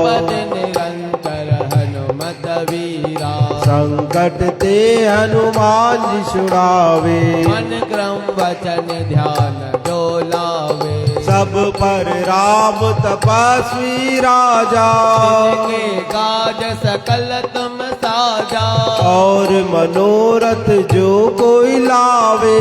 पद निरंतर हनुमत वीरा, संकट ते हनुमान जी छुड़ावे, मन क्रम वचन ध्यान जो लावे, सब पर राम तपस्वी राजा, के काज सकल तुम साजा, और मनोरथ जो कोई लावे,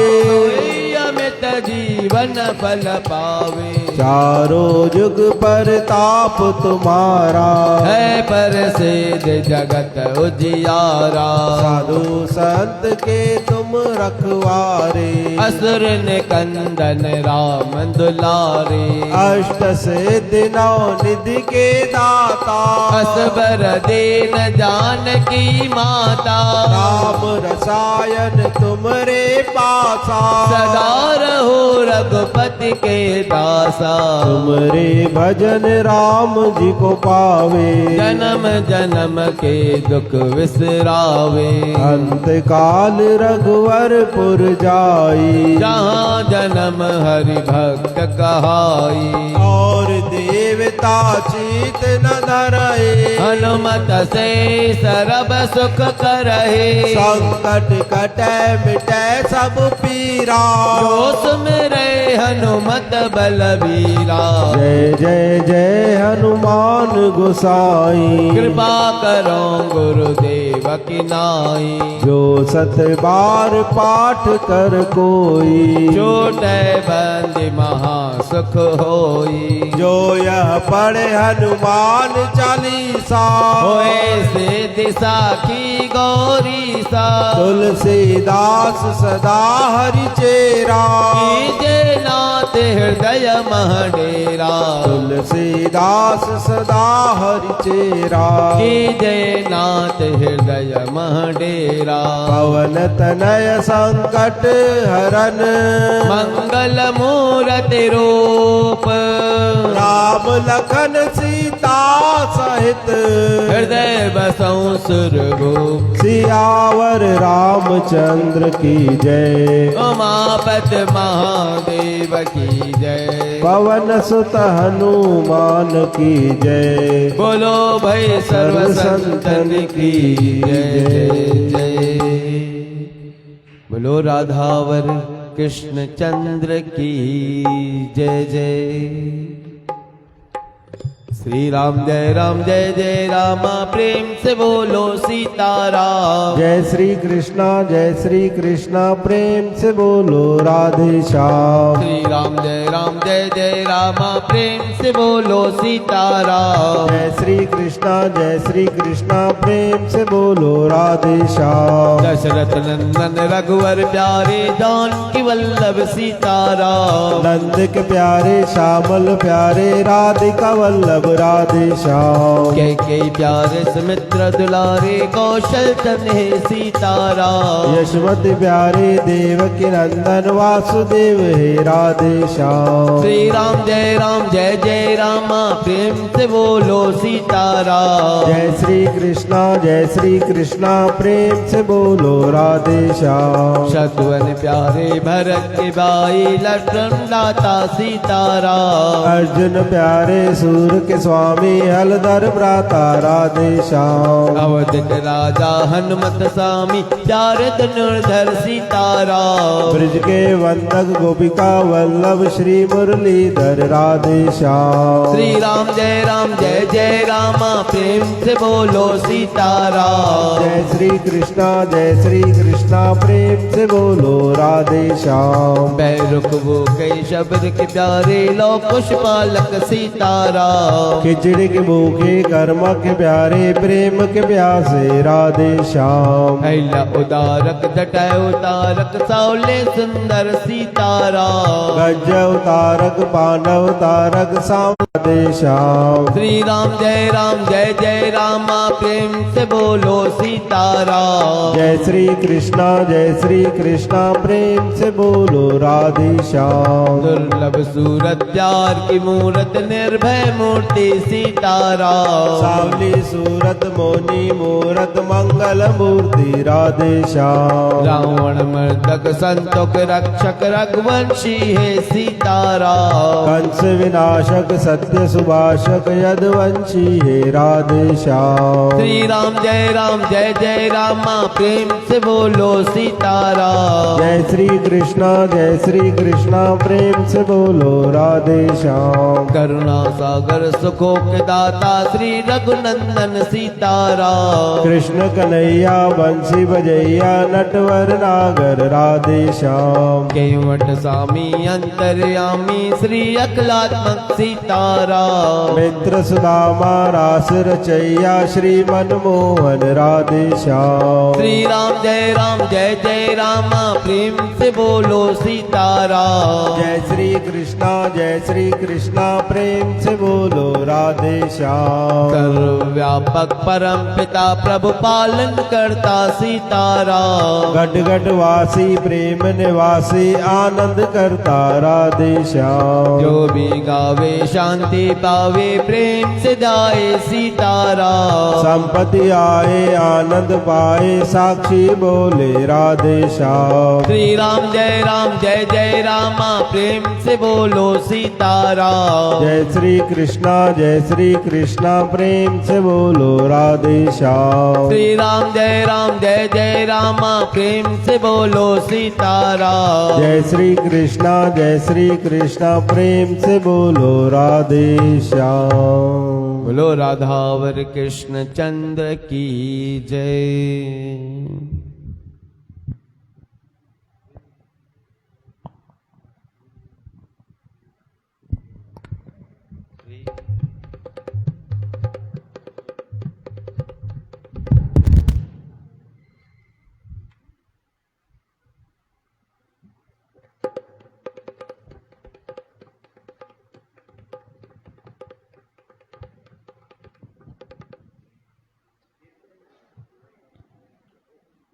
अमित जीवन फल पावे, चारों जुग पर ताप तुम्हारा, है प्रसिद्ध जगत उजियारा, साधु संत के तुम रखवारे, असुर निकंदन राम दुलारे, अष्ट सिद्धि नौ निधि के दाता, असबर दीन जानकी माता, राम रसायन तुमरे पासा, सदा रहो रघुपति के दासा, तुमरे भजन राम जी को पावे, जन्म जन्म के दुख विसरावे, अंत काल रघुवरपुर जाई, जहाँ जन्म हरि भक्त कहाई, और देवता चीत न धरए, हनुमत से सरब सुख करहे, संकट कटै मिटै सब पीरा, जो सुमिरै हनुमत बलवीरा, जय जय जय हनुमान गोसाई, कृपा करो गुरुदेव की नाई, जो सत बार पाठ कर कोई, छोटे बंदी महा सुख होई, जो यह पढ़े हनुमान चालीसा, होए सिद्धि साखी गौरी सा, तुलसीदास सदा हरि चेरा, कीजे नाथ हृदय महडेरा, तुलसीदास सदा हरि चेरा, कीजे नाथ हृदय महडेरा, पवन तनय संकट हरन, मंगल मूर्ति रूप, राम लखन सीता सहित, हृदय बसऊं सुरभूप, सियावर रामचंद्र की जय, उमापति महादेव की जय, पवन सुत हनुमान की जय, बोलो भाई सर्व संतन की जय जय, बोलो राधावर कृष्ण चंद्र की जय जय। श्री राम जय राम प्रेम से बोलो सीताराम, जय श्री कृष्णा प्रेम से बोलो राधे श्याम, श्री राम जय राम प्रेम से बोलो सीताराम, जय श्री कृष्णा प्रेम से बोलो राधे श्याम, दशरथ नंदन रघुवर प्यारे जानकी वल्लभ सीताराम, नंद के प्यारे श्यामल प्यारे राधिका वल्लभ राधे श्याम, के प्यारे सुमित्र दुलारे कौशल तनहे सीताराम, यशोमति प्यारे देवकी नंदन वासुदेव हे राधे श्याम, श्री राम जय राम प्रेम से बोलो सीताराम, जय श्री कृष्णा प्रेम से बोलो राधे श्याम, शत्रुघ्न प्यारे भरत के भाई लक्ष्मण लाता सीताराम, अर्जुन प्यारे सूर के स्वामी हलधर भ्राता राधे श्याम, अवध के राजा हनुमत स्वामी प्यारे धनुर्धर सीताराम, ब्रज के वंदक गोपिका वल्लभ श्री मुरलीधर राधे श्याम, श्री राम जय राम प्रेम से बोलो सीताराम, जय श्री कृष्णा प्रेम से बोलो राधे श्याम, बैरुख वो कई शब्द के प्यारे लो पुष्पालक सीताराम, खिचड़ी के भूखे कर्म के प्यारे प्रेम के प्यासे राधे श्याम, हैला उदारक जटाय उतारक सावले सुंदर सीताराम, गज उतारक पांडव तारक साम राधे श्याम, श्री राम जय राम प्रेम से बोलो सीताराम, जय श्री कृष्णा प्रेम से बोलो राधे श्याम, दुर्लभ सूरत प्यार की मूरत निर्भय मूर्ति शांति सीताराम। सावली सूरत मोनी मूरत मंगल मूर्ति राधे श्याम। रावण मर्दक संतोक रक्षक रघुवंशी है सीताराम। कंस विनाशक सत्य सुभाषक यदुवंशी है राधे श्याम। श्री राम जय जय रामा प्रेम से बोलो सीताराम। जय श्री कृष्णा प्रेम से बोलो राधे श्याम। करुणा सागर सुखों के दाता श्री रघुनंदन सीताराम। कृष्ण कन्हैया बंसी बजैया नटवर नागर राधे श्याम। केवट स्वामी अंतर्यामी श्री अखिलात्मक सीताराम। मित्र सुदामा रास रचैया श्री मनमोहन राधे श्याम। श्री राम जय रामा प्रेम से बोलो सीताराम। जय श्री कृष्णा प्रेम से बोलो राधे श्याम। सर्वव्यापक परम पिता प्रभु पालन करता सीताराम। घट घट वासी प्रेम निवासी आनंद करता राधे श्याम। जो भी गावे शांति पावे प्रेम से जाए सीताराम। संपत्ति आए आनंद पाए साक्षी बोले राधे श्याम। श्री राम जय रामा प्रेम से बोलो सीताराम। जय श्री कृष्णा प्रेम से बोलो राधे श्याम। श्री राम जय रामा प्रेम से बोलो सीताराम। जय श्री कृष्णा प्रेम से बोलो राधे श्याम। बोलो राधावर कृष्ण चंद्र की जय।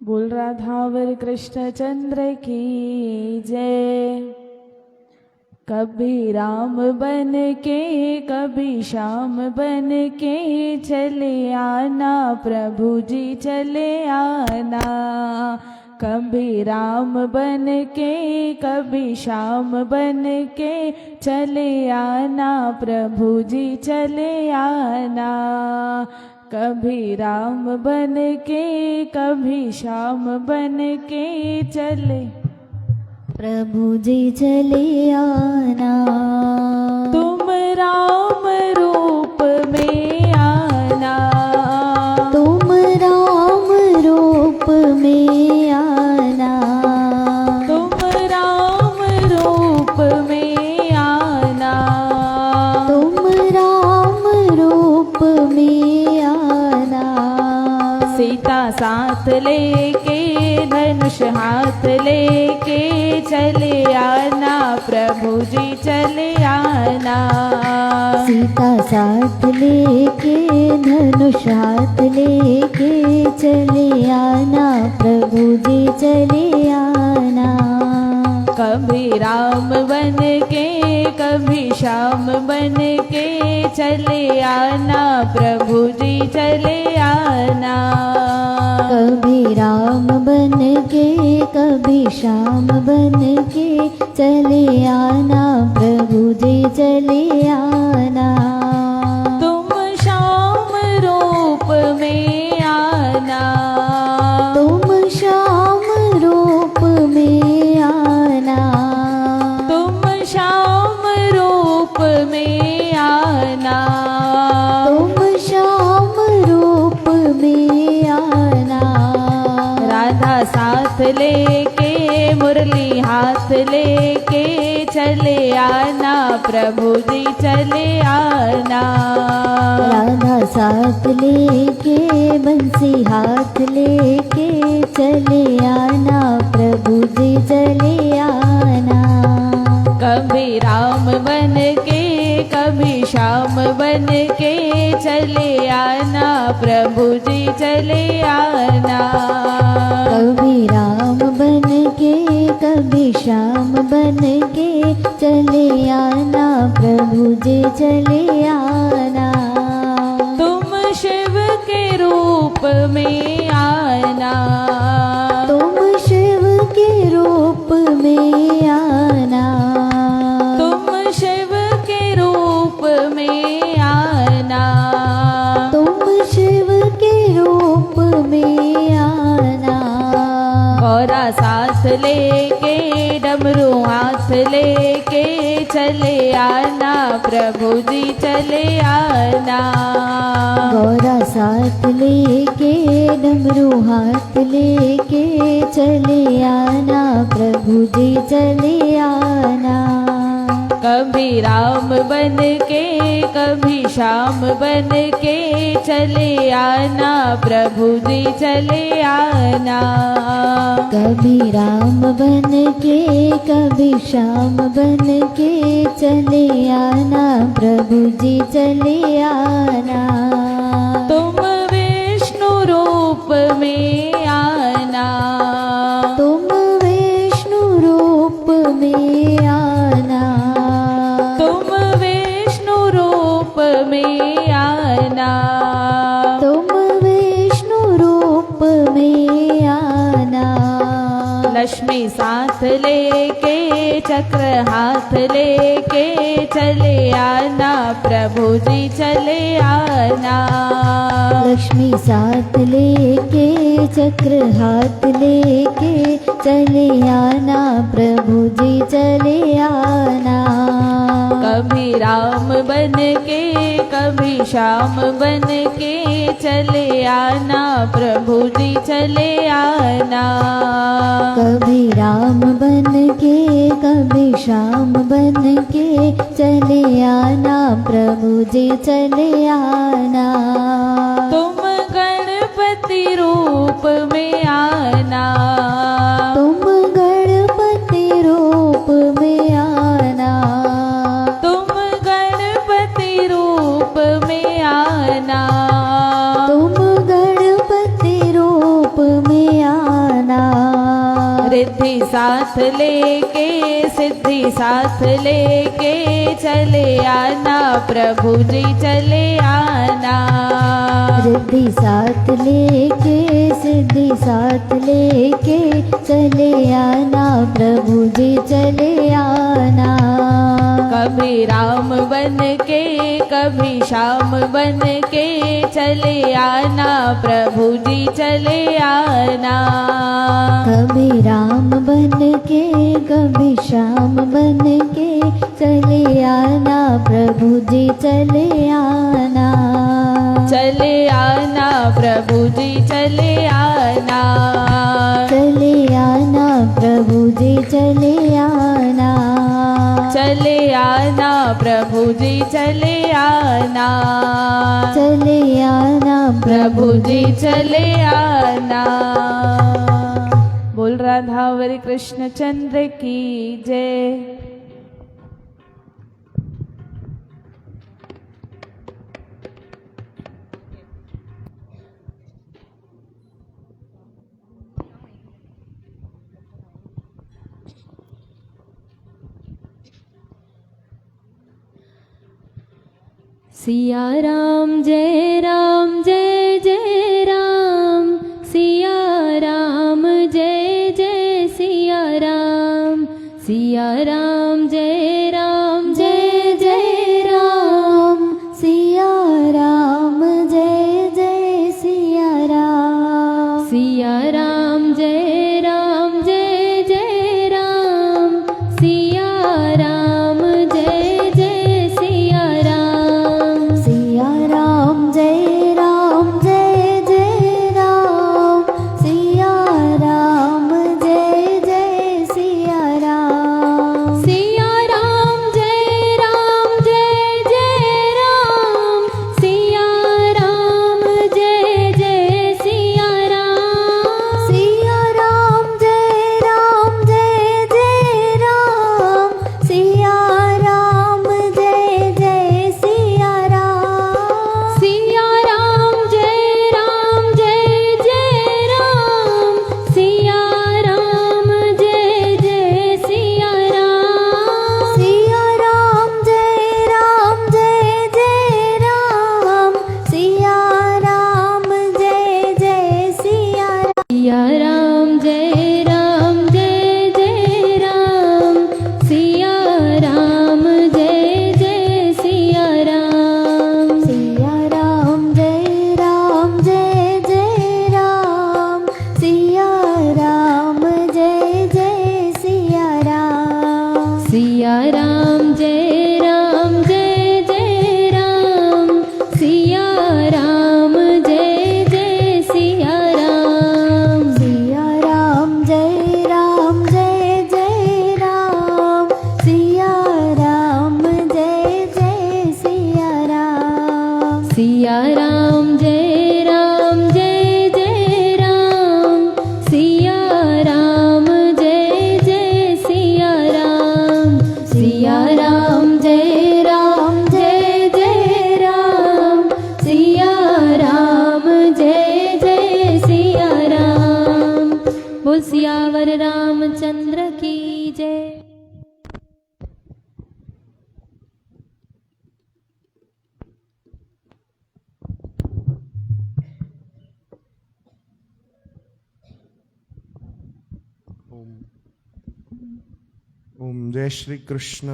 बोल राधावर कृष्ण चंद्र की जय। कभी राम बन के कभी श्याम बन के चले आना प्रभु जी चले आना। कभी राम बन के कभी श्याम बन के चले आना प्रभु जी चले आना। कभी राम बन के कभी श्याम बन के चले प्रभु जी चले आना। तुम राम रूप में आना। तुम राम रूप में आना। तुम राम रूप में आना। तुम राम रूप में आना। सीता साथ लेके धनुष हाथ लेके चले आना प्रभु जी चले आना। सीता साथ लेके धनुष हाथ लेके चले आना प्रभु जी चले आना। कभी राम बन के कभी श्याम बन के चले आना प्रभु जी चले आना। कभी राम बन के कभी श्याम बन के चले आना प्रभु जी चले आना। तुम श्याम रूप में आना। तुम श्याम रूप में आना। तुम श्याम रूप में आना। तुम श्याम रूप में आना। राधा साथ लेके मुरली हाथ लेके चले आना प्रभु जी चले आना। राधा साथ लेके बंसी हाथ लेके चले आना प्रभु जी चले आना। कभी राम बन के कभी श्याम बन के चले आना प्रभु जी चले आना। कभी राम बन के कभी श्याम बन के चले आना प्रभु जी चले आना। शिव के रूप में आना, तुम शिव के रूप में आना, तुम शिव के रूप में आना, तुम शिव के रूप में आना। गौरा साथ लेके डमरू हाथ लेके चले आना, प्रभु जी चले आना। गौरा साथ लेके डमरू हाथ लेके चले आना, प्रभु जी चले आना। कभी राम बन के कभी श्याम बन के चले आना, प्रभु जी चले आना। कभी राम बन के कभी श्याम बन के चले आना, प्रभु जी चले आना। तुम विष्णु रूप में आना, तुम विष्णु रूप में आना, तुम विष्णु रूप में आना, तुम विष्णु रूप में आना। लक्ष्मी साथ लेके चक्र हाथ लेके चले आना, प्रभु जी चले आना। लक्ष्मी साथ लेके चक्र हाथ लेके चले आना, प्रभु जी चले आना। कभी राम बन के कभी श्याम बन के चले आना, प्रभु जी चले आना। कभी राम बन के कभी श्याम बन के चले आना, प्रभु जी चले आना। तुम गणपति रूप में आना, तुम गणपति रूप में आना, तुम गणपति रूप में आना, तुम गणपति रूप में आना। रिद्धि साथ लेके सिद्धि साथ लेके चले आना, प्रभु जी चले आना। रिद्धि साथ लेके सिद्धि साथ लेके चले आना, प्रभु जी चले आना। कभी राम बन के कभी श्याम बन के चले आना, प्रभु जी चले आना। कभी राम बन के कभी श्याम बन के चले आना, प्रभु जी चले आना। चले आना, प्रभु जी चले आना। चले आना, प्रभु जी चले आना। चले आना, प्रभु जी चले आना। चले आना, प्रभु जी चले आना। बोल राधावरी कृष्ण चंद्र की जय। सिया राम जय जय राम, सिया राम जय जय सिया राम, सिया राम जय जय राम, सिया राम जय जय सिया राम। सिया राम जय जय राम, सिया राम जय जय सिया राम, सिया राम जय राम जय राम जय जय राम सिया राम जय जय सिया राम सिया राम जय राम जय जय राम सिया राम जय जय सिया राम। बोल सियावर रामचंद्र की जय। ओम जय श्री कृष्ण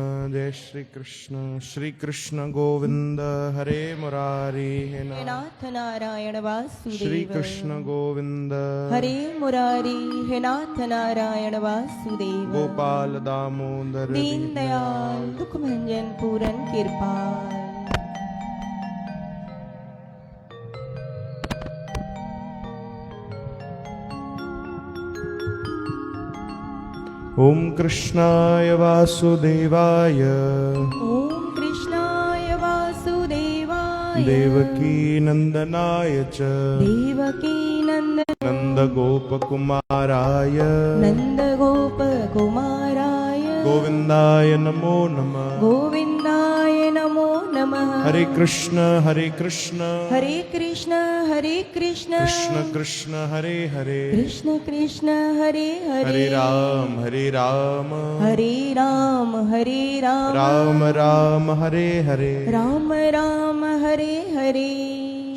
श्री कृष्ण गोविंद हरे मुरारी हे नाथ नारायण वासुदेव श्री कृष्ण गोविंद हरे मुरारी हे नाथ नारायण वासुदेव गोपाल दामोदर दीन दयाल दुख भंजन पूरन कृपाल। ओम कृष्णाय वासुदेवाय ओम कृष्णाय वासुदेवाय देवकी नंदनाय च देवकी नंद गोप कुमाराय नंद गोप कुमाराय गोविंदाय नमो नमः गोविंदाय नमो नमः। हरे कृष्ण हरे कृष्ण कृष्ण कृष्ण हरे हरे कृष्ण कृष्ण हरे हरे राम हरे राम हरे राम हरे राम राम राम हरे हरे राम राम हरे हरे।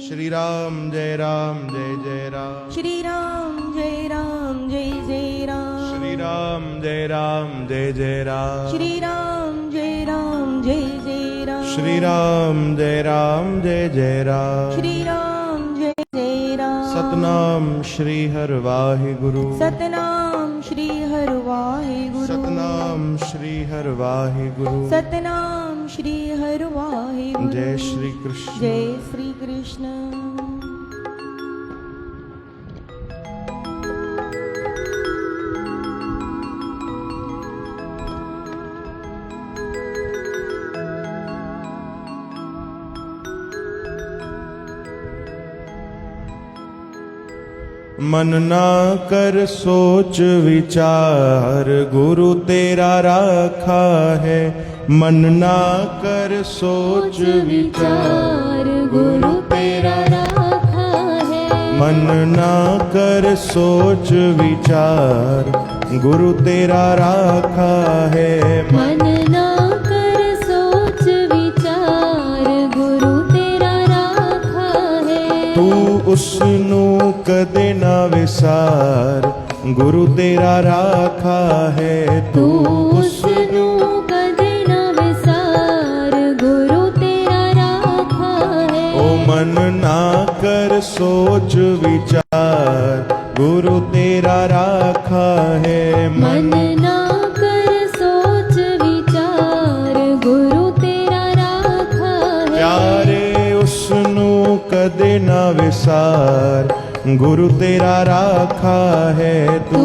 श्री राम जय राम श्री राम जय राम जय जय राम श्री राम जय राम जय जय राम श्री राम जय राम जय जय राम श्री राम जय राम जय जय राम श्री राम जय जय राम। सतनाम श्री हर वाहिगुरु सतनाम श्री हर वाहिगुरु सतनाम श्री हर वाहिगुरु सतनाम श्री हर वाहिगुरु। जय श्री कृष्ण जय श्री कृष्ण। मन ना कर सोच विचार गुरु तेरा राखा है। मन ना कर सोच विचार गुरु तेरा राखा है। मन ना कर सोच विचार गुरु तेरा राखा है। मन ना कर सोच विचार गुरु तेरा राखा है। तू उसनू कदे ना विसार गुरु तेरा राखा है। तू उसनू कदे ना विसार गुरु तेरा राखा है। ओ मन ना कर सोच विचार गुरु तेरा राखा है। मन ना कर सोच विचार गुरु तेरा राखा है। प्यारे उसनू कदे ना विसार गुरु तेरा राखा है। तू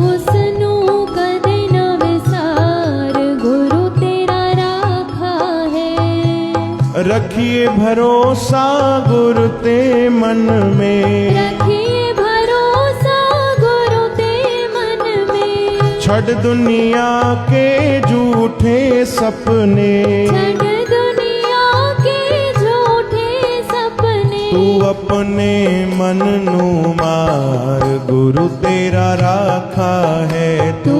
उसनू कदे ना विसार गुरु तेरा राखा है। रखिए भरोसा गुरु ते मन में रखिए भरोसा गुरु ते मन में। छड़ दुनिया के झूठे सपने छड़ दुनिया के झूठे सपने। तू अपने मन नू मार गुरु तेरा राखा है। तू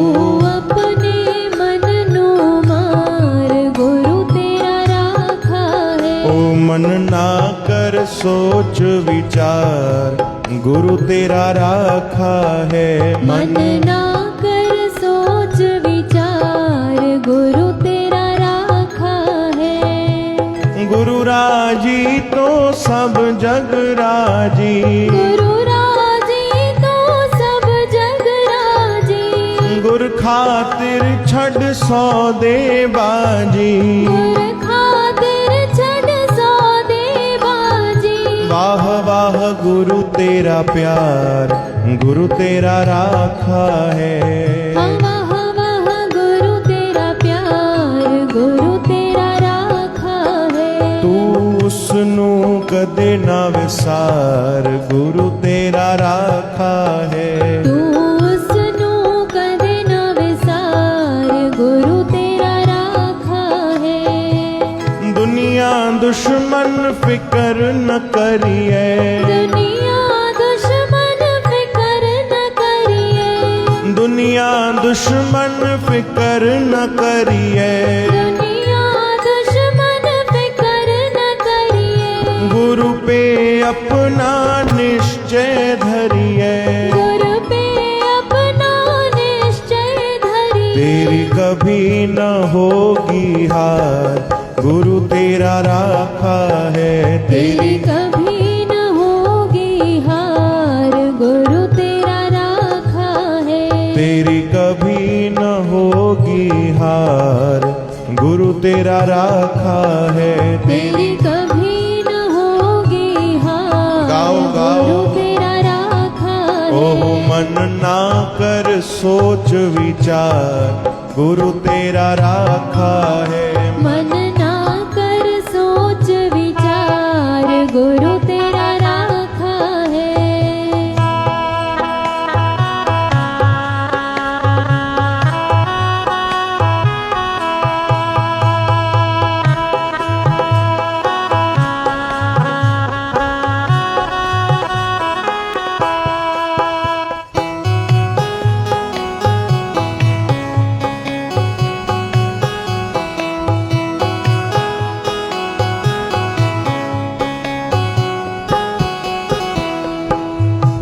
अपने मन नू मार गुरु तेरा राखा है। ओ मन ना कर सोच विचार गुरु तेरा राखा है। मन ना कर सोच विचार गुरु तेरा राखा है। गुरु राजी तो सब जग राजी गुरु राजी तो सब जग राजी। गुर खातिर छड़ सौदे बाजी गुर खातिर छड़ सौदे बाजी। वाह वाह गुरु तेरा प्यार गुरु तेरा राखा है। वाह वाह गुरु तेरा प्यार गुरु तेरा राखा है। तू उसनू कदे न विसार गुरु तेरा राखा है। तू उसनू कदे न विसार गुरु तेरा राखा है। दुनिया दुश्मन फिकर न करिए, दुनिया दुश्मन फिकर न करिए, दुनिया दुश्मन फिकर न करिए, दुनिया दुश्मन फिकर न करिए। गुरु पे अपना निश्चय धरिए, गुरु पे अपना निश्चय धरिए। तेरी कभी न होगी हार गुरु तेरा राखा है। तेरी कभी न होगी हार गुरु तेरा राखा है। तेरी कभी न होगी हार गुरु तेरा राखा है। तेरी कभी न होगी हार गाओ, गाओ। गुरु तेरा राखा है। ओह मन ना कर सोच विचार गुरु तेरा राखा है। मन ना कर सोच विचार गुरु तेरा राखा है।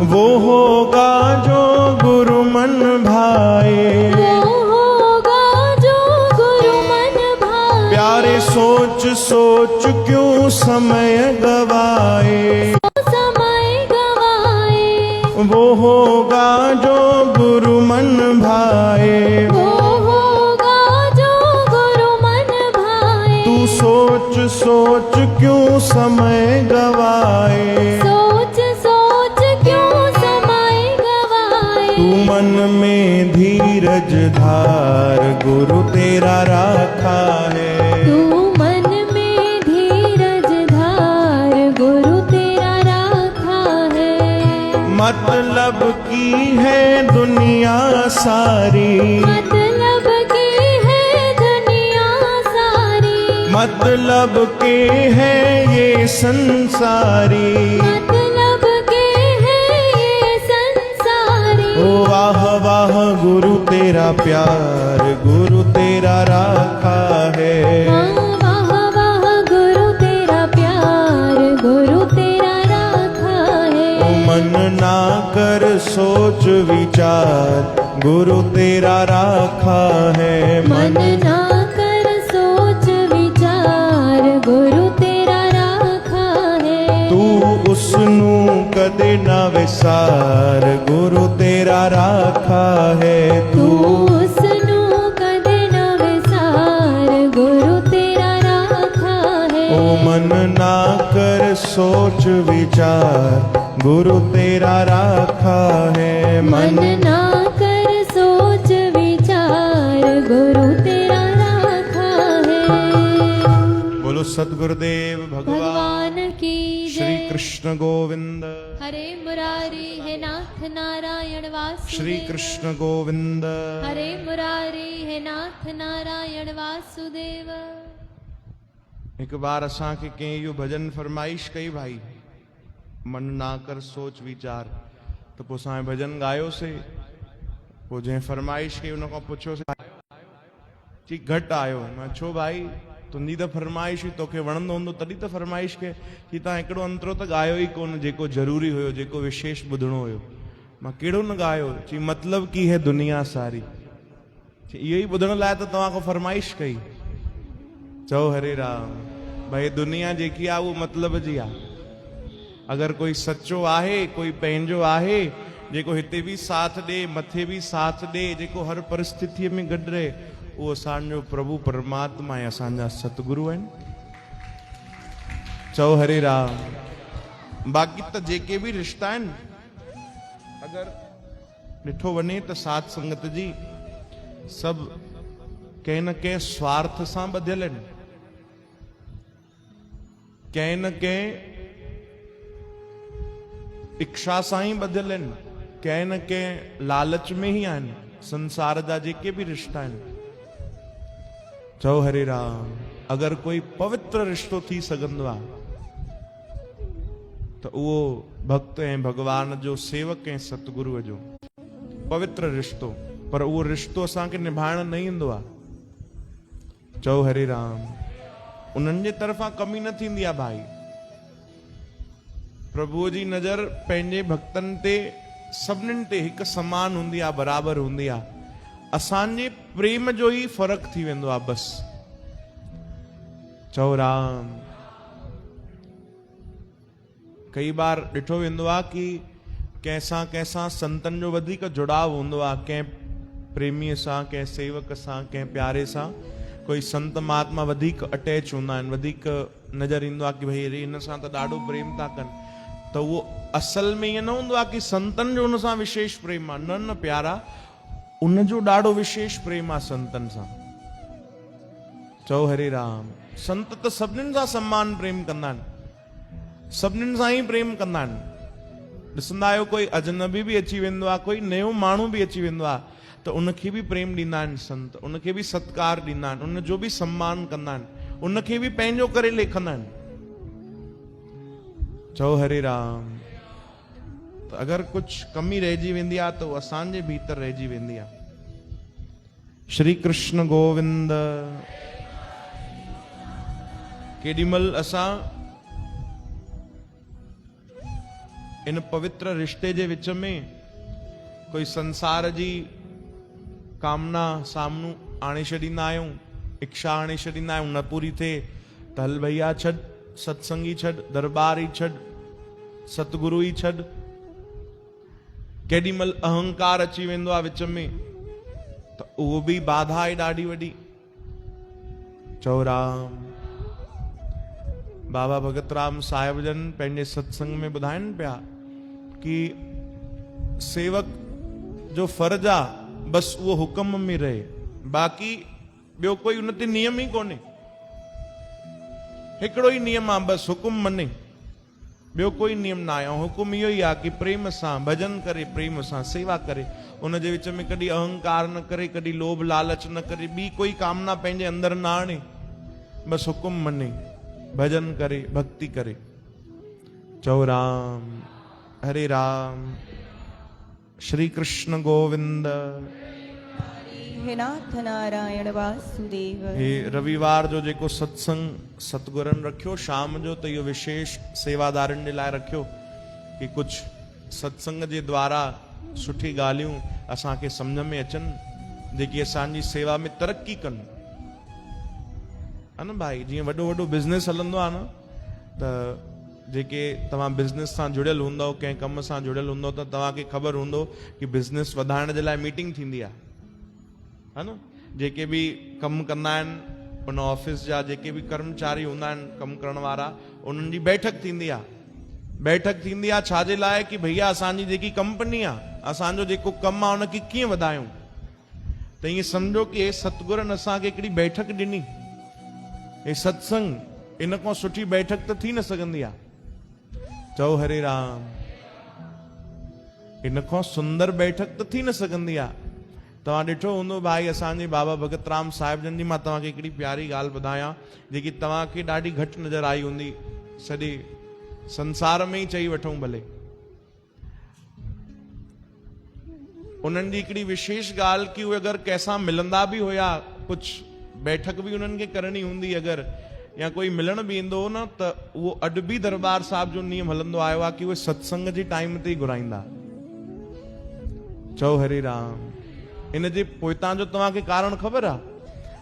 वो होगा जो गुरु मन भाए, वो होगा जो गुरु मन भाए। प्यारे सोच सोच क्यों समय गवाए। समय गवाए। वो होगा जो गुरु मन भाए, वो होगा जो गुरु मन भाए। तू सोच सोच क्यों समय गवाए। सोच सोच क्यों समय गवाए। तू मन में धीरज धार गुरु तेरा राखा है। तू मन में धीरज धार गुरु तेरा राखा है। मतलब की है दुनिया सारी, मतलब की है दुनिया सारी। मतलब के है ये संसारी। मतलब के है ये संसारी। ओ वाह वाह गुरु तेरा प्यार गुरु तेरा राखा है। वाह वाह गुरु तेरा प्यार गुरु तेरा राखा है। ओ मन ना कर सोच विचार गुरु तेरा राखा है। मन ना कर सोच विचार गुरु तेरा राखा है। तू उसनू कदे ना विसार गुरु तेरा राखा है। तू उसनू कदे न विसार गुरु तेरा राखा है। ओ मन ना कर सोच विचार गुरु तेरा राखा है। मन ना कर सोच विचार गुरु तेरा राखा है। बोलो सतगुरुदेव भगवान भगवान की श्री जय। कृष्ण गोविंद, हरे मुरारी है नाथ नारायण वासुदेव। श्री कृष्ण गोविंद। हरे मुरारी है नाथ नारायण वासुदेव। एक बार असां के कंहिं इहो भजन फरमाइश कई भाई, मन ना कर सोच वीचार, तो पोइ असां भजन गायोसीं। पोइ जंहिं फरमाइश कई उन खां पुछियोसीं कि घटि आयो। मां छो भाई, तुंहिंजी त फरमाइश हुई, तोखे वणंदो हूंदो तॾहिं त फरमाइश कई कि तव्हां हिकिड़ो अंतरो त गायो ई कोन जेको ज़रूरी हुयो, जेको विशेष ॿुधणो हुयो। मां कहिड़ो न गायो, चई मतलब की है दुनिया सारी। इहो ई ॿुधण लाइ त तव्हां खां फरमाइश कई। चओ हरे राम। भाई दुनिया जेकी आहे उहो मतलब जी आहे। अगर कोई सच्चो आहे, कोई पंहिंजो आहे, जेको हिते भी साथ ॾे, मथे भी साथ ॾे, जेको हर परिस्थितीअ में गॾु रहे, उहो असांजो प्रभु परमात्मा ऐं असांजा सतगुरु आहिनि। चओ हरे राम। बाक़ी त जेके भी रिश्ता आहिनि, अगर ॾिठो वञे त साथ संगत जी सभु कंहिं न कंहिं स्वार्थ सां ॿधियल आहिनि, कंहिं न कंहिं इच्छा सां ही ॿधियल आहिनि, कंहिं न कंहिं लालच में ही आहिनि संसार जा जेके बि रिश्ता आहिनि। चओ हरे राम। अगरि कोई पवित्र रिश्तो थी सघंदो आहे त उहो भक्त ऐं भगवान जो सेवक ऐं सतगुरुअ जो पवित्र रिश्तो, पर उहो रिश्तो असांखे निभाइण न ईंदो आहे। चओ हरे राम। उन्हनि जे तरफ़ां कमी न थींदी आहे भाई। प्रभुअ जी नज़र पंहिंजे भक्तनि ते सभिनीनि ते हिकु समान हूंदी आहे, बराबरि हूंदी आहे। असांजे प्रेम जो ई फ़र्क़ु थी वेंदो आहे बसि। चओ राम। कई बार ॾिठो वेंदो आहे कि कंहिंसां संतनि जो वधीक जुड़ाव हूंदो आहे, कंहिं प्रेमीअ सां, कंहिं सेवक सां, कंहिं प्यारे सां। कोई संत महात्मा वधीक अटैच हूंदा आहिनि, वधीक नज़र ईंदो आहे कि भई हिन सां त ॾाढो प्रेम था कनि, त उहो असल में ईअं न हूंदो आहे कि संतनि जो उन सां विशेष प्रेम आहे। न प्यारा, उन जो ॾाढो विशेष प्रेम आहे संतनि सां। चओ हरे राम। संत त सभिनीनि सां समान प्रेम कंदा आहिनि, सभिनीनि सां ई प्रेम कंदा आहिनि। ॾिसंदा आहियो कोई अजनबी बि अची वेंदो आहे, कोई नयो माण्हू बि अची वेंदो आहे, त उनखे बि प्रेम ॾींदा आहिनि संत, उनखे बि सत्कार ॾींदा आहिनि, उनजो बि सम्मान कंदा आहिनि, उनखे बि पंहिंजो करे लेखंदा आहिनि। चओ हरे राम। त अगरि कुझु कमी रहिजी वेंदी आहे त उहो असांजे भीतर रहिजी वेंदी आहे। श्री कृष्ण गोविंद। केॾीमहिल असां इन पवित्र रिश्ते जे विच में कोई संसार जी कामना सामने आणे छॾींदा आहियूं, इच्छा आणे छॾींदा आहियूं, न पूरी थिए त हल भैया छॾ, सत्संगी छॾ, दरबार ई छॾ, सतगुरु ई छॾ। केॾीमहिल अहंकार अची वेंदो आहे विच में, त उहो बि बाधा आहे ॾाढी वॾी। चओ राम। बाबा भगत राम साहिब जन पंहिंजे सत्संग में ॿुधाइनि पिया कि सेवक जो फर्ज आहे बसि उहो हुकम में रहे, बाक़ी ॿियो कोई उन ते नियम ई कोन्हे। हिकिड़ो ई नियम आहे बसि, हुकुम मने, ॿियो कोई नियम न आहे। ऐं हुकुम इहो ई आहे कि प्रेम सां भजन करे, प्रेम सां सेवा करे, उन जे विच में कॾहिं अहंकार न करे, कॾहिं लोभ लालच न करे, ॿी कोई कामना पंहिंजे अंदरि न आणे, बसि हुकुम मने, भजन करे, भक्ति करे। चओ राम। हरे राम। श्री कृष्ण गोविंद। हे नाथ नारायण वासुदेव। हे रविवार जो जेको सत्संग सतगुरनि रखियो शाम जो, त इहो विशेष सेवादारनि जे लाइ रखियो कि कुझु सत्संग जे द्वारा सुठी ॻाल्हियूं असांखे सम्झ में अचनि, जेकी असांजी सेवा में तरक़ी कनि। है न भाई, जीअं वॾो वॾो बिज़नेस हलंदो आहे न, त जेके तव्हां बिज़नेस सां जुड़ियल हूंदव, कंहिं कम सां जुड़ियल हूंदव, त तव्हांखे ख़बर हूंदो कि बिज़नेस वधाइण जे लाइ मीटिंग थींदी आहे, है न। जेके बि कमु कंदा आहिनि उन ऑफिस जा जेके बि कर्मचारी हूंदा आहिनि, कमु करण वारा, उन्हनि जी बैठक थींदी आहे। बैठक थींदी आहे छाजे लाइ कि भैया असांजी जेकी कंपनी आहे, असांजो जेको कमु आहे उनखे कीअं वधायूं। त ईअं सम्झो कि हे सतगुरनि असांखे हिकिड़ी बैठक ॾिनी, हे सत्संग, इन खां सुठी बैठक त थी न सघंदी आहे। चओ हरे राम। इन खां सुंदर बैठक त थी न सघंदी आहे। तव्हां ॾिठो हूंदो भाई, असांजे बाबा भगत राम साहिब जन जी मां तव्हांखे हिकिड़ी प्यारी ॻाल्हि ॿुधायां, जेकी तव्हांखे ॾाढी घटि नज़र आई हूंदी, सॼे संसार में ई चई वठूं भले। उन्हनि जी हिकिड़ी विशेष ॻाल्हि कि उहे अगरि कंहिंसां मिलंदा बि हुया, कुझु बैठक भी उन्हनि खे करणी हूंदी अगरि, या कोई मिलण भी ईंदो हो न, त उहो अॼु बि दरबार साहिब जो नियम हलंदो आयो आहे कि उहे सत्संग जे टाइम ते ई घुराईंदा। चओ हरे राम। इन जे पोइतां जो तव्हांखे कारण ख़बर आहे?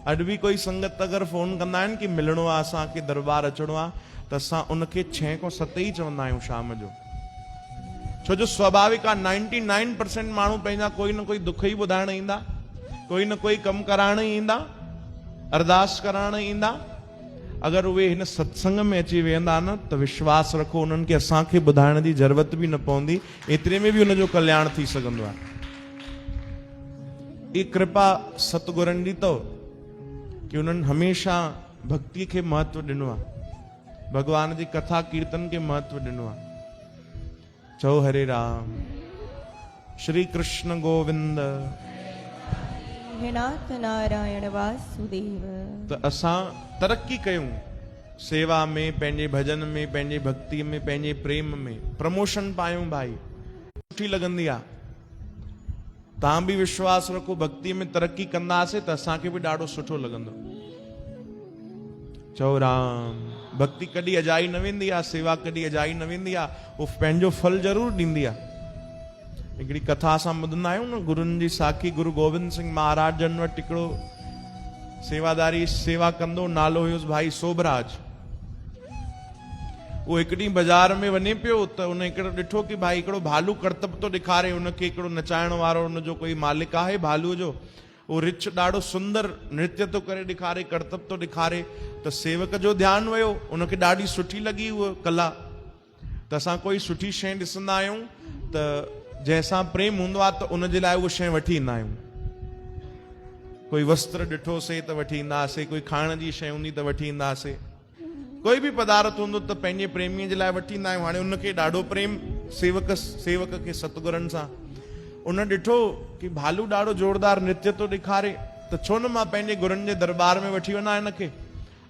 अॼु बि कोई संगत अगरि फोन कंदा आहिनि कि मिलणो आहे, असांखे दरबार अचिणो आहे, त असां उनखे 6 खां 7 ई चवंदा आहियूं शाम जो। छो जो स्वाभाविक आहे, 99% माण्हू पंहिंजा कोई न कोई दुख ई ॿुधाइण ईंदा, कोई न कोई कमु कराइण ई ईंदा, अरदास कराइण ईंदा। अगरि उहे हिन सत्संग में अची वेंदा न, त विश्वास रखो उन्हनि खे असांखे ॿुधाइण जी ज़रूरत बि न पवंदी, एतिरे में बि उनजो कल्याण थी सघंदो आहे। ई कृपा सतगुरनि जी अथव कि उन्हनि हमेशा भक्ति खे महत्व ॾिनो आहे, भगवान जी कथा कीर्तन खे महत्व ॾिनो आहे। चओ हरे राम। श्री कृष्ण गोविंद। हे नाथ नारायण वासुदेव। तो असां तरक्की कयूं सेवा में, पंहिंजे भजन में, पंहिंजे भक्ति में, पंहिंजे प्रेम में, प्रमोशन पायूं भाई, सुठी लगंदी आहे। तव्हां बि विश्वास रखो, भक्ति में तरक्की कंदासीं त असांखे बि ॾाढो सुठो लॻंदो। चओ राम। भक्ति कॾहिं अजाई न वेंदी आहे, सेवा कॾहिं अजाई न वेंदी आहे, उहो पंहिंजो फल ज़रूर ॾींदी आहे। हिकिड़ी कथा असां ॿुधंदा आहियूं न, गुरुनि जी साखी। गुरु गोविंद सिंह महाराज जन वटि हिकिड़ो सेवादारी सेवा कंदो, नालो हुयुसि भाई सोभराज। वो हिकु ॾींहुं बाज़ार में वञे पियो त उन हिकिड़ो ॾिठो कि भाई हिकिड़ो भालू करतब तो ॾेखारे, उनखे हिकिड़ो नचाइण वारो उनजो कोई मालिक आहे भालूअ जो, वो रिच ॾाढो सुंदर नृत्य तो करे ॾेखारे, करतब तो ॾेखारे। त सेवक जो ध्यानु वियो, उनखे ॾाढी सुठी लॻी उहा कला। त असां कोई सुठी शइ ॾिसंदा आहियूं त जंहिंसां प्रेम हूंदो आहे त उनजे लाइ उहा शइ वठी ईंदा आहियूं। कोई वस्त्र ॾिठोसीं त वठी ईंदासीं, कोई खाइण जी शइ हूंदी त वठी ईंदासीं, कोई भी पदार्थ हूंदो त पंहिंजे प्रेमीअ जे लाइ वठी ईंदा आहियूं। हाणे उनखे ॾाढो प्रेम सेवक खे सतगुरनि सां। उन ॾिठो कि भालू ॾाढो जोरदार नृत्य तो ॾेखारे, त छो न मां पंहिंजे गुरुनि जे दरबार में वठी वञा हिनखे।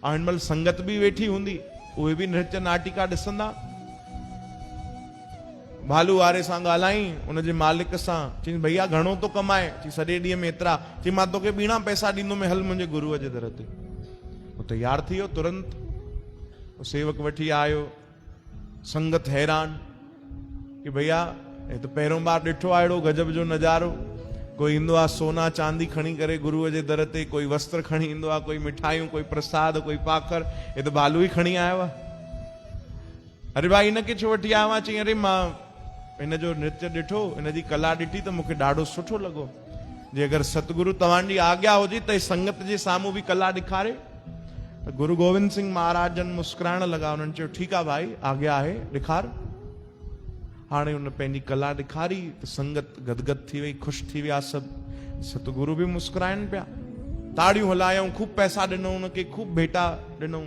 ऐं हिन महिल संगत बि वेठी हूंदी, उहे बि नृत्य नाटिका ॾिसंदा। भालू वारे सां ॻाल्हाई, उनजे मालिक सां, चई भैया घणो तो कमाए? चई सॼे ॾींहं में एतिरा। चई मां तोखे ॿीणा पैसा ॾींदुमि, हल मुंहिंजे गुरुअ जे दर ते। उहो तयार थी वियो तुरंत। सेवक वठी आयो, संगत हैरान कि भैया हे तो पहिरों बार ॾिठो आहे अहिड़ो गजब जो नज़ारो। कोई ईंदो आहे सोना चांदी खणी करे गुरुअ जे दर ते, कोई वस्त्र खणी ईंदो आहे, कोई मिठाइयूं, कोई प्रसाद, कोई पाखर। हे तो भालू ई खणी आयो आहे। अरे भाई इनखे छो वठी आयो आहे? चई अरे मां इन जो नृत्य ॾिठो, इन जी कला ॾिठी त मूंखे ॾाढो सुठो लॻो। जे अगरि सतगुरु तव्हांजी आज्ञा हुजे त संगत जे साम्हूं बि कला ॾेखारे। गुरु गोविंद सिंह महाराज जन मुस्कुराइण लॻा। उन्हनि चयो ठीकु आहे भाई, आज्ञा आहे, ॾेखार। हाणे उन पंहिंजी कला ॾेखारी त संगत गदगद थी वई, ख़ुशि थी विया सभु। सतगुरु बि मुस्कुराइनि पिया, ताड़ियूं हलायूं, ख़ूब पैसा ॾिनऊं उनखे, ख़ूब भेटा ॾिनऊं,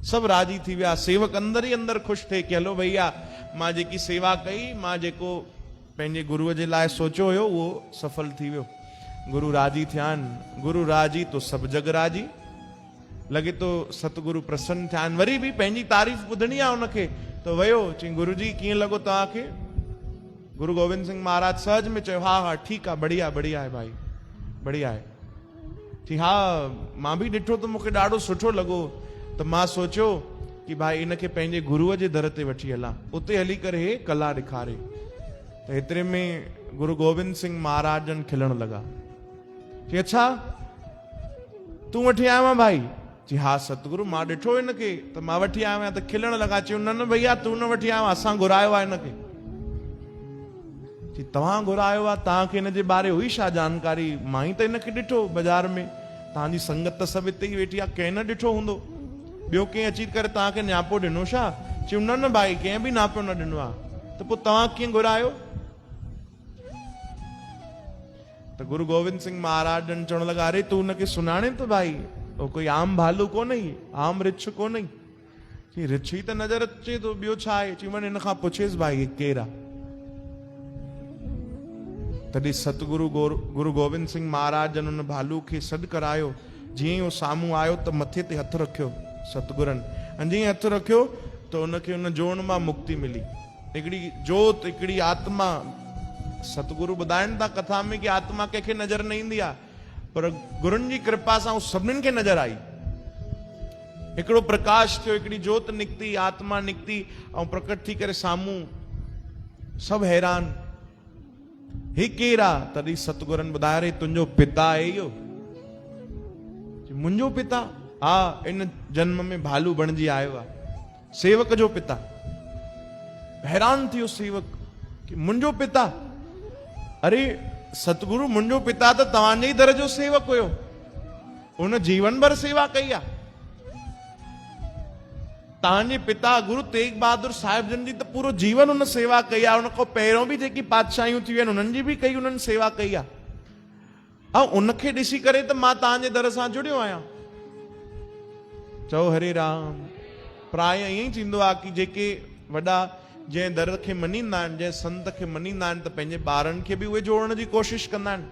सभु राजी थी विया। सेवक अंदर ई अंदर ख़ुशि थिए कि हलो भैया, मां जेकी सेवा कई, मां जेको पंहिंजे गुरुअ जे लाइ सोचियो हुयो उहो सफल थी वियो। गुरु राजी थिया आहिनि। गुरु राजी तो सभु जग राजी। लॻे तो सतगुरु प्रसन्न थिया आहिनि। वरी बि पंहिंजी तारीफ़ ॿुधणी आहे उनखे, त वियो। चई गुरु जी कीअं लॻो तव्हांखे? गुरु गोविंद सिंह महाराज सहज में चयो हा हा ठीकु आहे, बढ़िया बढ़िया आहे भाई, बढ़िया आहे। चई हा मां बि ॾिठो त मूंखे ॾाढो सुठो लॻो, त मां सोचियो कि भाई इनखे पंहिंजे गुरुअ जे दर ते वठी हलां, उते हली करे हे कला ॾेखारे। त हेतिरे में गुरु गोविंद सिंह महाराज जन खिलण लॻा। चई अच्छा तूं वठी आयो आहे भाई? चई हा सतगुरु मां ॾिठो हिनखे त मां वठी आयो आहियां। त खिलण लॻा। चयो न न भैया तूं न वठी आयो, असां घुरायो आहे हिनखे। चई तव्हां घुरायो आहे? तव्हांखे हिन जे बारे हुई छा जानकारी? मां ई त हिनखे ॾिठो बाज़ार में, तव्हांजी संगत त सभु हिते ई वेठी आहे, कंहिं न ॾिठो हूंदो, ॿियो कंहिं अची करे तव्हांखे नियापो ॾिनो छा? चयो न न भाई कंहिं बि नियापो न ॾिनो आहे। त पोइ तव्हां कीअं घुरायो? त गुरु गोविंद सिंह महाराज जन चवण लॻा अरे तूं हुनखे सुञाणे तो भाई, वो कोई आम भालू कोन ई, आम रिछ कोन ई। चई रिछ ई त नज़र अचे तो, ॿियो छा आहे? चई वञ हिन खां पुछेसि भाई हे केरु आहे। तॾहिं सतगुरु गुरु गोविंद सिंह महाराज जन उन भालू खे सॾु करायो। जीअं ई उहो साम्हूं आयो त मथे ते हथु रखियो सतगुरनि, ऐं जीअं हथु रखियो त उनखे उन जोन मां मुक्ति मिली। हिकिड़ी जोत, हिकिड़ी आत्मा। सतगुरु ॿुधाइनि था कथा में कि आत्मा कंहिंखे नज़र न ईंदी आहे, पर गुरुनि जी कृपा सां सभिनीनि खे नज़र आई। हिकिड़ो प्रकाश थियो, हिकिड़ी जोत निकिती, आत्मा निकिती ऐं प्रकट थी करे साम्हूं। सभु हैरान, हे केरु आहे? तॾहिं सतगुरनि ॿुधायो रे तुंहिंजो पिता आहे इहो। मुंहिंजो पिता? हा इन जन्म में भालू बणिजी आयो आहे, सेवक जो पिता। हैरान थियो सेवक कि मुंहिंजो पिता? अरे सतगुरु मुंहिंजो पिता त तव्हांजे ई दर जो सेवक हुयो, उन जीवन भर सेवा कई आहे। तव्हांजे पिता गुरु तेग बहादुर साहिब जन जी त पूरो जीवन उन सेवा कई आहे। उन खां पहिरियों बि जेकी पातशाहियूं थी वियूं आहिनि उन्हनि जी बि कई, उन्हनि सेवा कई आहे। ऐं उनखे ॾिसी करे त मां तव्हांजे दर सां जुड़ियो आहियां। चओ हरे राम। प्राय ईअं ई थींदो आहे कि जेके वॾा जंहिं दर खे मञींदा आहिनि, जंहिं संत खे मञींदा आहिनि, त पंहिंजे ॿारनि खे बि उहे जोड़ण जी कोशिश कंदा आहिनि।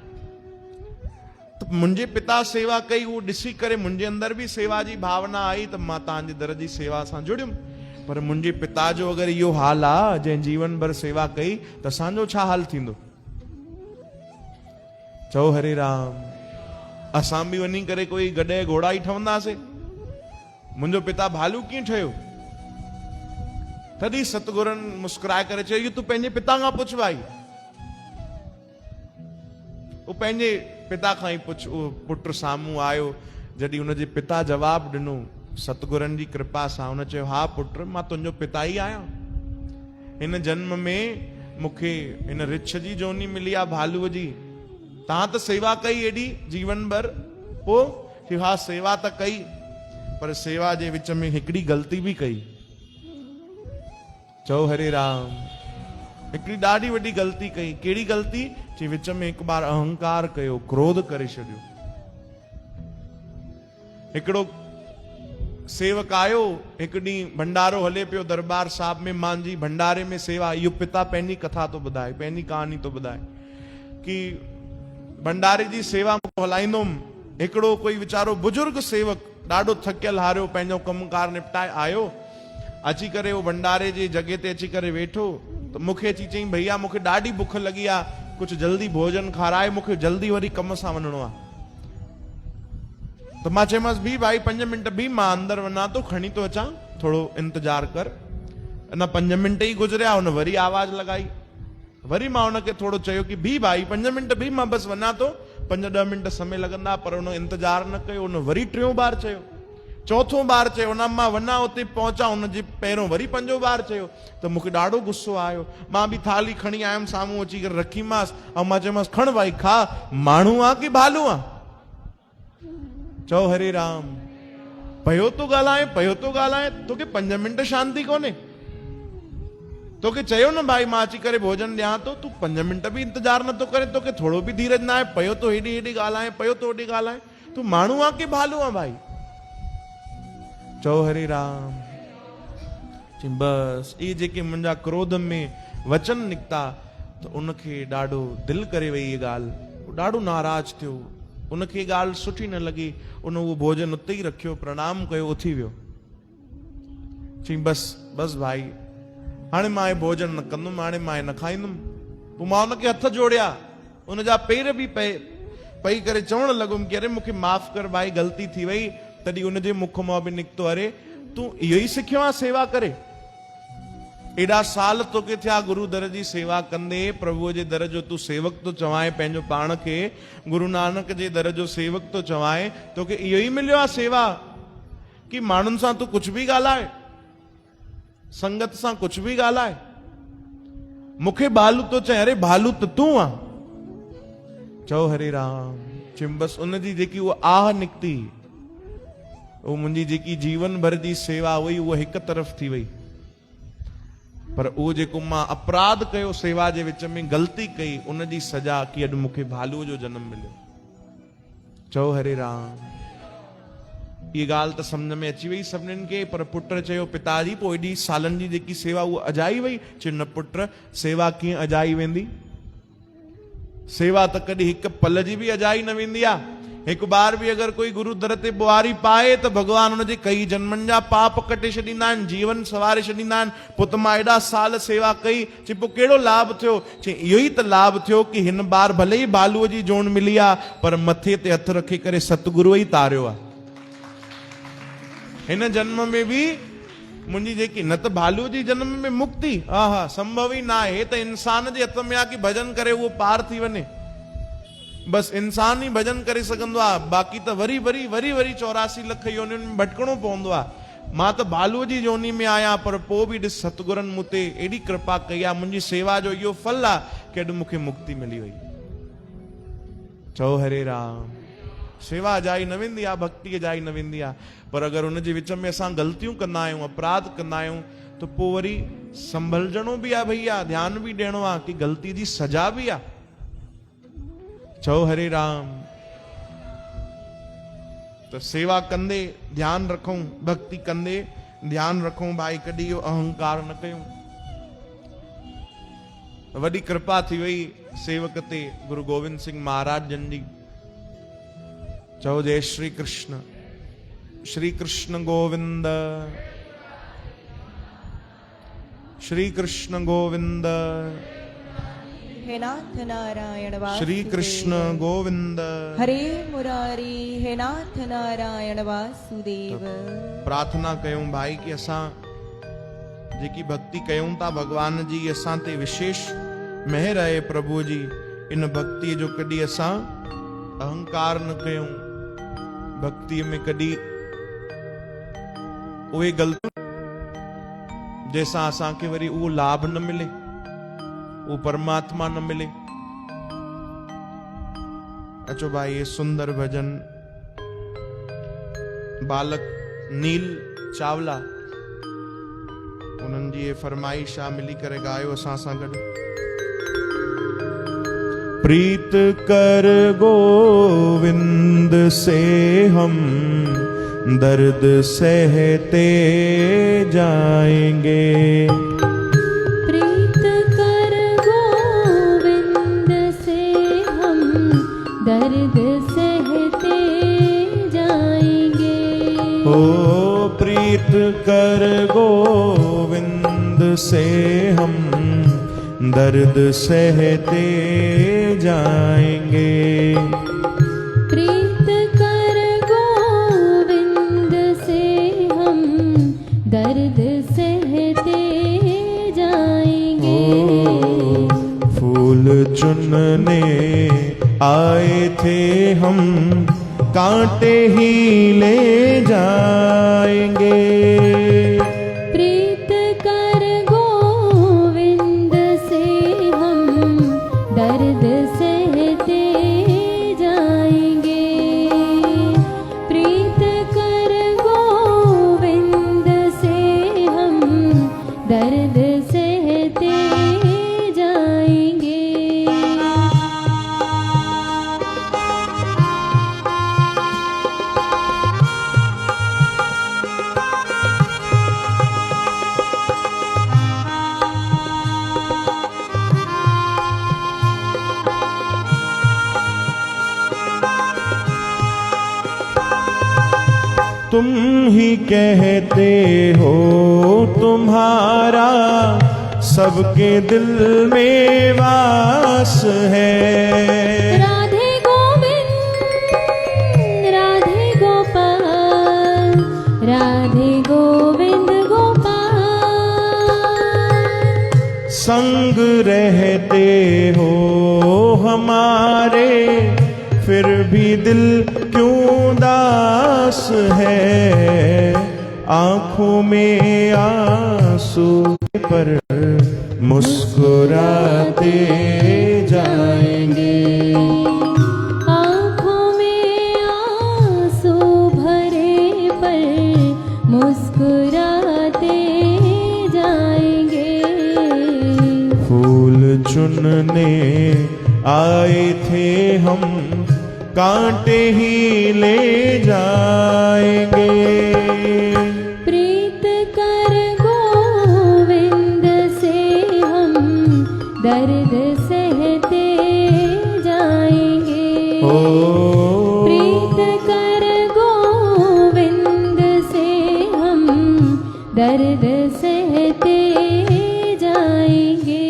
त मुंहिंजे पिता सेवा कई, उहो ॾिसी करे मुंहिंजे अंदर बि सेवा जी भावना आई, त मां तव्हांजे दर जी सेवा सां जुड़ियुमि। पर मुंहिंजे पिता जो अगरि इहो हाल आहे, जंहिं जीवन भर सेवा कई, त असांजो छा हाल थींदो? चओ हरे राम। असां बि वञी करे कोई गॾे घोड़ा ई ठहंदासीं। मुंहिंजो पिता भालू कीअं ठहियो? तॾहिं सतगुरनि मुस्कुराए करे चयो, इहो तूं पंहिंजे पिता खां पुछ भाई। उहो पंहिंजे पिता खां ई पुछ। उहो पुट साम्हूं आयो। जॾहिं हुनजे पिता जवाबु ॾिनो सतगुरनि जी कृपा सां, हुन चयो, हा पुट, मां तुंहिंजो पिता ई आहियां। हिन जन्म में मूंखे हिन रिछ जी जोनी मिली आहे, भालूअ जी। तव्हां त सेवा कई एॾी जीवन भर, पोइ हा सेवा त कई, पर सेवा जे विच में हिकिड़ी ग़लती बि कई। चओ हरे राम। हिकिड़ी ॾाढी वॾी ग़लती कई। कहिड़ी ग़लती? जे विच में हिकु बार अहंकार कयो, क्रोध करे छॾियो। हिकिड़ो सेवक आयो, हिकु ॾींहुं भंडारो हले पियो दरबार साहिब में, मांजी भंडारे में सेवा। इहो पिता पंहिंजी कथा तो ॿुधाए, पंहिंजी कहानी तो ॿुधाए कि भंडारे जी सेवा हलाईंदुमि। हिकिड़ो कोई वीचारो बुजुर्ग सेवक ॾाढो थकियल हारियो पंहिंजो कमकार निपटाए आयो, अची करे वो भंडारे जी जगह ते अची करे वेठो। तो मूंखे अची चई, भैया मूंखे ॾाढी बुख लगी आ, कुछ जल्दी भोजन खाराए, मूंखे जल्दी वरी कम सां वञिणो आहे। तो मां चयोमांसि, भी भाई 5 मिंट भी, मां अंदर वञा तो, खणी तो अचां, थोड़ो इंतजार कर। अञा 5 मिंट ही गुजरिया, हुन वरी आवाज लगाई। वरी मां हुनखे थोड़ो चयो कि भी भाई 5 मिंट भी, मां बस वञा तो, 5-10 मिंट समय लगंदा। पर हुन इंतजार न कयो। हुन वरी 3 बार चयो, 4 बार चयो। न मां वञा उते पहुचा, हुनजे पहिरों वरी 5 बार चयो। त मूंखे ॾाढो गुस्सो आयो। मां बि थाली खणी आयुमि, साम्हूं अची करे रखीमांसि, ऐं मां चयोमांसि, खण भाई खा, माण्हू आहे कि भालू आहे? चओ हरे राम। पयो तो ॻाल्हाए, तोखे 5 मिंट शांती कोन्हे? तोखे चयो न भाई मां अची करे भोजन ॾियां तो, तूं 5 मिंट भी इंतजार नथो करे, तोखे थोड़ो भी धीरज ना आहे। पयो तो हेॾी ॻाल्हाए, पयो तो होॾी ॻाल्हाए। तूं माण्हू आहे कि भालू आहे भाई? चओ हरे राम। बस ये जेके मुंहिंजा क्रोध में वचन निकता, तो उनखे ॾाढो दिल करे वई ये ॻाल्हि। ॾाढो नाराज थियो। उनखे ॻाल्हि सुठी न लगी। उन वो भोजन उते ही रखियो, प्रणाम कयो, उथी वियो। चई, बस भाई, हाणे मां ये भोजन न कंदुमि, हाणे मां न खाईंदुमि। पोइ मां उनखे हथ जोड़िया, उनजा पेर भी पई करे चवण लॻुमि कि अरे मूंखे माफ़ कर भाई, ग़लती थी वई। तॾहिं उनजे मुख मां बि निकितो, अरे तूं इहो ई सिखियो आहे सेवा करे? एॾा साल तोखे थिया गुरु दर जी सेवा कंदे, प्रभुअ जे दर जो तूं सेवक तो चवाए, पंहिंजो पाण खे गुरु नानक जे दर जो सेवक तो चवाए, तोखे इहो ई मिलियो आहे सेवा कि माण्हुनि सां तूं कुछ भी ॻाल्हाए, संगत सां कुछ भी ॻाल्हाए? मूंखे भालू तो चए, अरे भालू त तूं आहे? चओ हरे राम। बस उनजी जेकी उहा आह निकती, वो मुंहिंजी जेकी जीवन भर जी सेवा हुई, उहा हिक तरफ़ थी वई। पर उहो जेको मां अपराध कयो सेवा जे विच में, ग़लती कई, उनजी सजा कि अॼु मूंखे भालूअ जो जन्म मिलियो। चओ हरे राम। ये ॻाल्हि त सम्झ में अची वई सभिनीनि खे। पर पुट चयो, पिताजी पोइ एॾी सालनि जी जेकी सेवा उहा अजाई वई? चयो, न पुट, सेवा कीअं अजाई वेंदी? सेवा त कॾहिं हिकु पल जी बि अजाई न वेंदी आहे। हिकु बार भी अगर कोई गुरु दर ते बुआरी पाए, त भगवान हुनजे कई जन्मनि जा पाप कटे छॾींदा आहिनि, जीवन सवारे छॾींदा आहिनि। पोइ त मां एॾा साल सेवा कई। चई, पोइ कहिड़ो लाभ थियो? चई, इहो ई त लाभ थियो कि हिन बार भले ही भालूअ जी जोन मिली आहे, पर मथे ते हथ रखी करे सतगुरुअ ई तारियो आहे। हिन जन्म में भी मुंहिंजी जेकी, न त भालूअ जी जन्म में मुक्ति हा संभव ई न आहे। हे त इंसान जे हथ में आहे कि भजन करे उहो पार थी वञे। बस इंसान ही भजन करे सघंदो आहे, बाक़ी त वरी 84 लख योनियुनि में भटकणो पवंदो आहे। मां त भालूअ जी योनी में आहियां, पर पोइ बि ॾिस सतगुरनि मूं ते एॾी कृपा कई आहे, मुंहिंजी सेवा जो इहो फल आहे कि अॼु मूंखे मुक्ति मिली वई। चओ हरे राम। सेवा अजाई न वेंदी आहे, भक्ति अजाई न वेंदी आहे। पर अगर उनजे विच में असां ग़लतियूं कंदा आहियूं, अपराध कंदा आहियूं, त पोइ वरी संभलजणो भी आहे भैया, ध्यान भी ॾियणो आहे कि ग़लती जी सजा भी आहे। चओ हरे राम। तो सेवा कंदे ध्यान रखूं, भक्ति कंदे ध्यान रखूं भाई, कॾहिं इहो अहंकार न कयूं। वॾी कृपा थी वई सेवक ते गुरु गोविंद सिंह महाराज जन जी। चओ जय श्री कृष्ण गोविंद, श्री कृष्ण गोविंद, हे नाथ नारायण श्री वासुदेव। कृष्ण गोविंद। हरे मुरारी हे नाथ नारायण वासुदेव। प्रार्थना कयूं भाई कि असां जेकी भक्ति कयूं था भगवान जी असां ते विशेष मेहर आहे प्रभु जी। इन भक्ति जो कॾहिं असां अहंकार न कयूं, भक्ति में कॾहिं उहे गलती जैसा असां के वरी वो लाभ न मिले, वो परमात्मा न मिले। अचो भाई ये सुंदर भजन बालक नील चावला उन्हनि जी फरमाइश आ मिली करे गायो असां सां गॾु। प्रीत कर गोविंद से हम दर्द सहते जाएंगे। प्रीत कर गोविंद से हम दर्द सहते जाएंगे। ओ प्रीत कर गोविंद से हम दर्द सहते जाएंगे। प्रीत कर गोविंद से हम दर्द सहते जाएंगे। फूल चुनने आए थे हम कांटे ही ले जाएंगे। प्रीत कर गोविंद से हम दर्द सहते जाएंगे। प्रीत कर गोविंद से हम दर्द सहते जाएंगे। तुम ही कहते हो तुम्हारा सबके दिल में वास है। राधे गोविंद राधे गोपाल, राधे गोविंद गोपाल। संग रहते हो हमारे फिर भी दिल क्यों दास है। आंखों में आंसू पर मुस्कुराते जाएंगे। आंखों में आंसू भरे पर मुस्कुराते जाएंगे। फूल चुनने आए थे हम कांटे ही ले जाएंगे। प्रीत कर गोविंद से हम दर्द सहते जाएंगे। प्रीत कर गोविंद से हम दर्द सहते जाएंगे।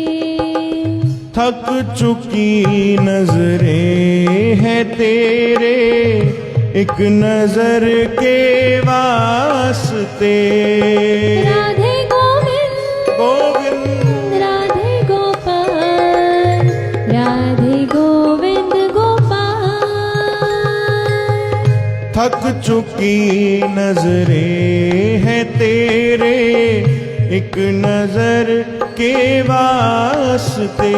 थक चुकी नजरें हैं तेरे एक नजर के वास्ते। राधे गोविंद गोविंद राधे गोपाल, राधे गोविंद गोपाल। थक चुकी नजरें हैं तेरे एक नजर के वास्ते।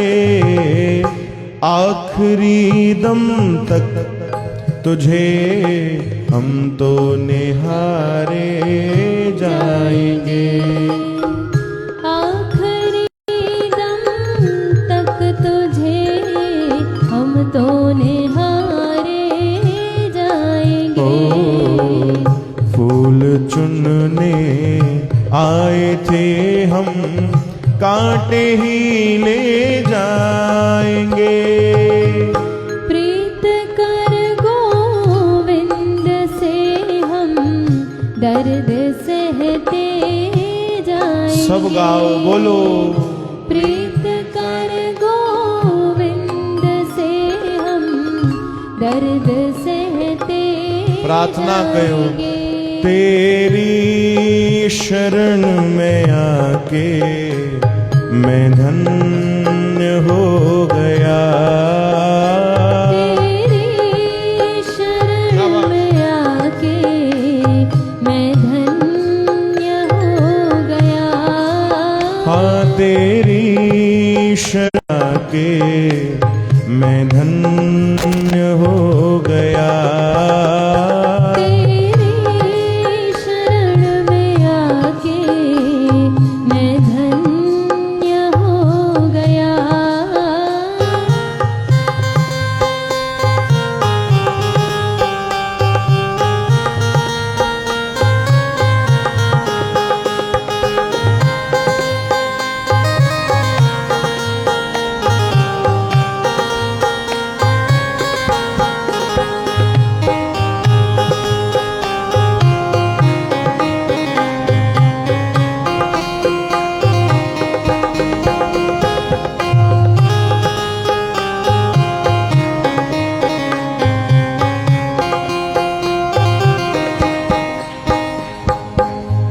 आखिरी दम तक तुझे हम तो निहारे जाएंगे। आखिरी दम तक तुझे हम तो निहारे जाएंगे। फूल चुनने आए थे हम कांटे ही ले जाएंगे। प्रीत कर गोविंद से हम दर्द सहते जाएंगे। सब गाओ बोलो। प्रीत कर गोविंद से हम दर्द सहते प्रार्थना कयो। जाएंगे। तेरी शरण में आके मैं धन्य हो गया। तेरी शरण में आके मैं धन्य हो गया। हाँ तेरी शरण के मैं धन्य हो गया। तेरी शरण में आके मैं धन्य हो गया।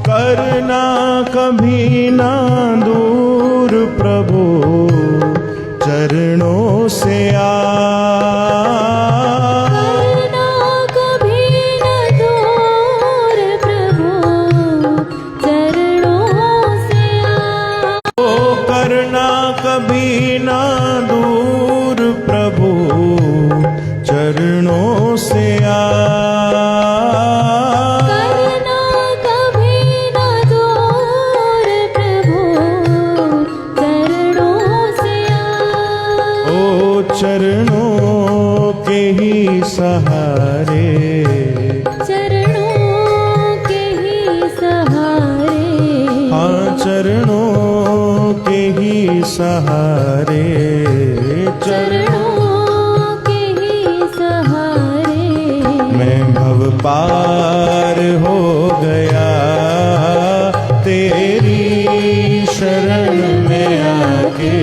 करना कभी ना दूर प्रभु चरणों से आ। करना कभी न दूर प्रभु चरणों से आ। ओ करना कभी ना दूर प्रभु चरणों से आ। करना कभी न दूर प्रभु चरणों से आ। ओ चरणों के ही सहारे। चरणों के ही सहारे। हाँ चरणों के ही सहारे। चरणों के ही सहारे मैं भव पार हो गया। तेरी शरण में आके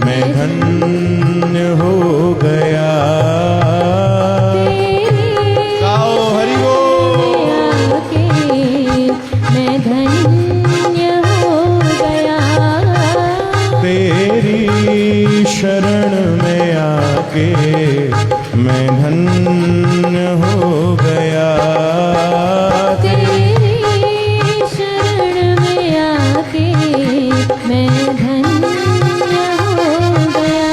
मैं धन्य हो गया। गाओ हरि बोल। आके मैं धन्य हो गया। तेरी शरण में आके मैं धन्य हो गया। तेरी शरण में आके मैं धन्य हो गया।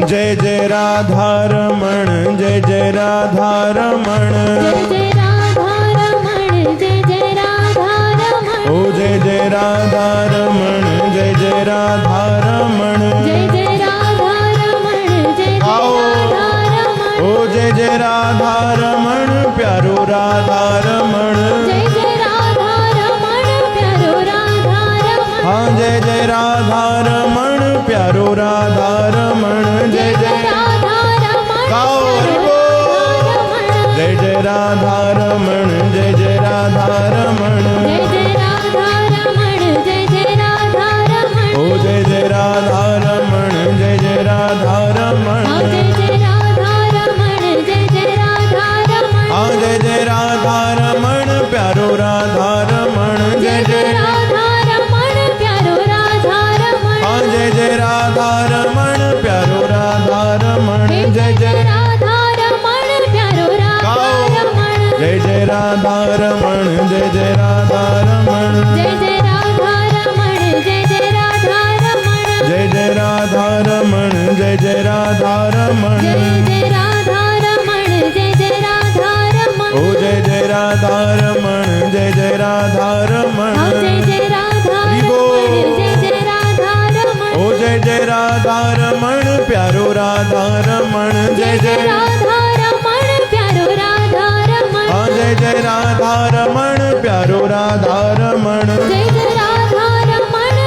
जय जय राधा रमण, जय जय राधा रमण। जय जय राधा रमण, जय जय राधा रमण। ओ जय जय राधा रमण, जय जय राधा रमण। जय जय राधा रमण, जय जय आओ। राधा रमण। ओ जय जय राधा रमण, प्यारो राधा रमण। जय जय राधा रमण, प्यारो राधा रमण। हाँ जय जय राधा रमण, प्यारो राधा रमण। जय जय राधा रमण, गाओ हरि बोल। जय जय राधा रमण, जय जय राधा रमण। जय जय राधा रमण, जय जय राधा रमण। ओ जय जय राधा रमण, जय जय राधा रमण। हाँ जय जय राधा रमण, जय जय राधा रमण। हाँ जय जय राधा रमण, प्यारो राधा रमण। जय जय राधा रमण, प्यारो राधा रमण। हाँ जय जय राधा रमण, प्यारो राधा रमण। जय जय राधा रमण, प्यारो राधा रमण। जय जय राधा रमण, जय जय राधा रमण। जय जय राधा रमण, जय जय राधा रमण। जय जय राधा रमण, जय जय राधा रमण। जय जय राधा रमण, जय जय राधा रमण। ओ जय जय राधा रमण, जय जय राधा रमण। जय जय राधा बोल। जय जय राधा रमण। ओ जय जय राधा रमण, प्यारो राधा रमण। जय जय राधा रमण, प्यारो राधा रमण। हाँ जय जय राधा रमण, प्यारो राधा रमण। जय जय राधा रमण,